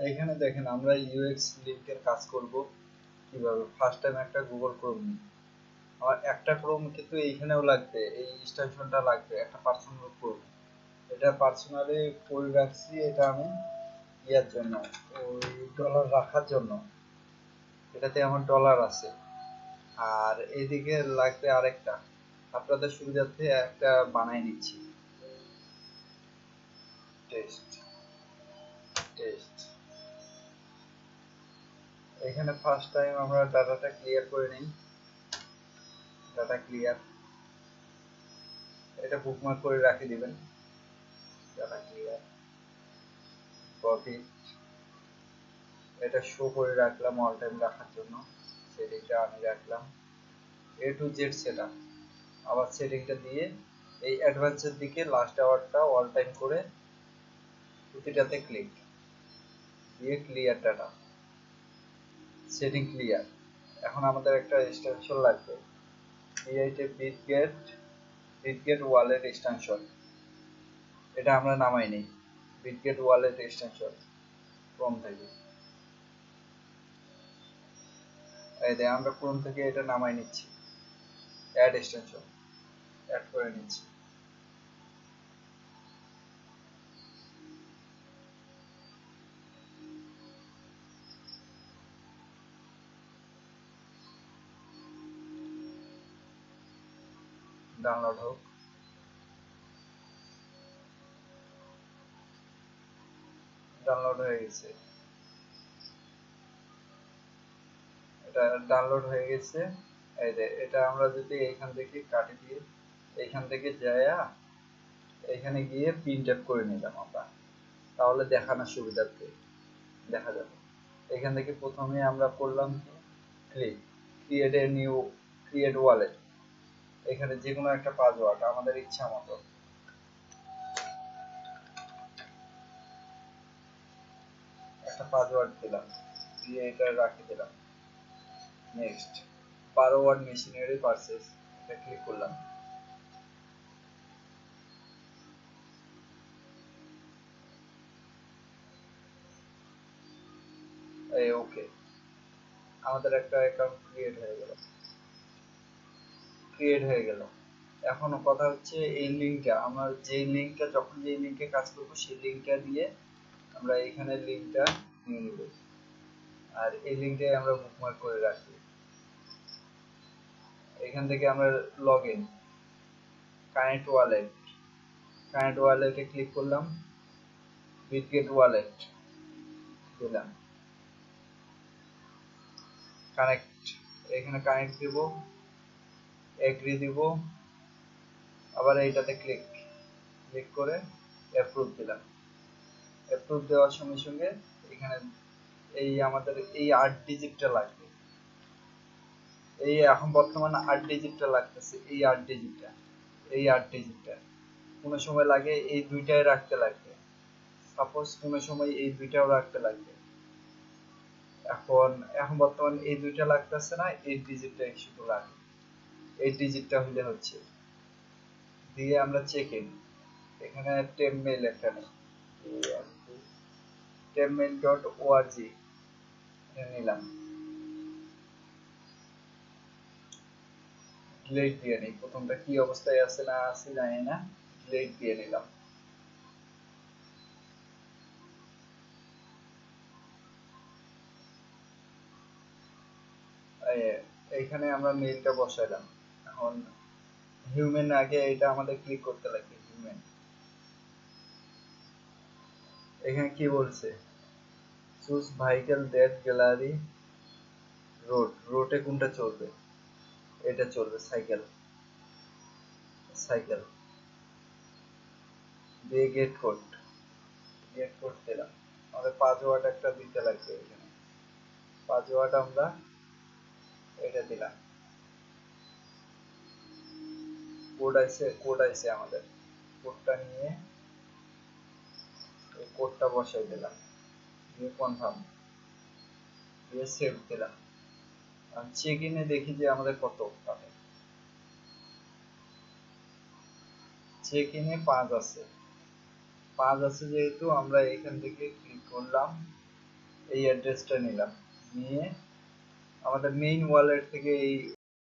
এখানে দেখেন আমরা ইউএক্স লিংকের কাজ করব কিভাবে। ফার্স্ট টাইম একটা গুগল ক্রোম নিই, আমার একটা ক্রোম কিন্তু এইখানেও লাগবে, এই এক্সটেনশনটা লাগবে, একটা পার্সোনাল ক্রোম। এটা পার্সোনালি করে রাখছি, এটা আমি ইয়ার জন্য, ওই ডলার রাখার জন্য, এটাতে আমার ডলার আছে। আর এদিকে লাগবে আরেকটা, আপনাদের সুবিধার্থে একটা বানাই নিচ্ছি, টেস্ট টেস্ট। এখানে ফার্স্ট টাইম আমরা ডাটাটা ক্লিয়ার করে নিই, ডাটা ক্লিয়ার, এটা বুকমার্ক করে রাখে দিবেন, ডাটা ক্লিয়ার প্রফিট, এটা শো করে রাখলাম অল টাইম রাখার জন্য, সেটিংটা আমি রাখলাম এ টু জেড সেটআপ। আবার সেটিংটা দিয়ে এই অ্যাডভান্সের দিকে লাস্ট আওয়ারটা অল টাইম করে প্রতিটাতে ক্লিক দিয়ে ক্লিয়ার ডাটা, সেটিং ক্লিয়ার। এখন আমাদের একটা এক্সটেনশন লাগবে, ক্রিয়েট বিটগেট ওয়ালেট এক্সটেনশন, এটা আমরা নামাই নেই, বিটগেট ওয়ালেট এক্সটেনশন ক্রোম থেকে, এই যে আমরা ক্রোম থেকে এটা নামাই নিচ্ছি, অ্যাড এক্সটেনশন অ্যাড করে নিচ্ছি। ডাউনলোড হোক, ডাউনলোড হয়ে গেছে, এটা ডাউনলোড হয়ে গেছে। এই যে এটা আমরা যদি এইখান থেকে কাটি দিয়ে এইখান থেকে যায়া এখানে গিয়ে প্রিন্ট আপ করে নিলাম আমরা, তাহলে দেখানোর সুবিধার্থে দেখা যাবে। এখান থেকে প্রথমে আমরা করলাম click create a new, create wallet, এখানে যে কোনো একটা পাসওয়ার্ড আমাদের ইচ্ছা মতো, একটা পাসওয়ার্ড দিলাম, দিয়ে এটা রাখি দিলাম। নেক্সট 12 ওয়াট মেশিনারি পারচেজ, এটা ক্লিক করলাম। এই ওকে, আমাদের একটা অ্যাকাউন্ট ক্রিয়েট হয়ে গেল। এখন কথা হচ্ছে এই লিঙ্কটা, আমরা যেই লিঙ্কটা যখন যেই লিঙ্কে কাজ করব সেই লিঙ্কটা দিয়ে আমরা এখানে লিঙ্কটা নিয়ে নিব, আর এই লিঙ্কটাই আমরা বুকমার্ক করে রাখি। এখান থেকে আমরা log in, connect wallet, connect ওয়ালেটে ক্লিক করলাম, বিটগেট ওয়ালেট দিলাম, কানেক্ট, এখানে কানেক্ট দিব, এগ্রি দিব, আবার এইটাতে ক্লিক ক্লিক করে অ্যাপ্রুভ দিলাম। অ্যাপ্রুভ দেওয়ার সঙ্গে সঙ্গে এখানে এই আমাদের এই 8 ডিজিটটা লাগবে, এই এখন বর্তমানে 8 ডিজিটটা লাগতেছে, এই 8 ডিজিটটা, এই 8 ডিজিটটা কোনো সময় লাগে এই দুইটাই রাখতে লাগবে, সাপোজ কোনো সময় এই দুইটাও রাখতে লাগবে। এখন এখন বর্তমানে এই দুইটা লাগতেছে না, এই ডিজিটটা শুধু লাগে, এই ডিজিটটা হলে হচ্ছে। দিয়ে আমরা চেক ইন, এখানে টেমমেইল একটা নেই, টেমমেইল.org নিলাম, ডিলিট দিয়ে নিই, প্রথমটা কি অবস্থায় আছে না আছে জানি না, ডিলিট দিয়ে নিলাম। এইখানে আমরা মেইলটা বসাইলাম। এখন হিউম্যান আগে এটা আমাদের ক্লিক করতে লাগবে, হিউম্যান। এখানে কি বলছে, choose vehicle that gallery road, রোডে কোনটা চলবে, এটা চলবে সাইকেল, সাইকেল দিয়ে গেট কোড, গেট কোড দিলাম, আমাদের পাসওয়ার্ড একটা দিতে লাগবে, এখানে পাসওয়ার্ড আমরা এটা দিলাম, কোড আইছে আমাদের, কোডটা নিয়ে এই কোডটা বসাই দিলাম, দিয়ে কনফার্ম দিয়ে সেভ দিলাম। আর চেক ইনে দেখি যে আমাদের কত পাবে, চেক ইনে 5 আছে, 5 আছে যেহেতু আমরা এখান থেকে ক্লিক করলাম, এই অ্যাড্রেসটা নিলাম, নিয়ে আমাদের মেইন ওয়ালেট থেকে এই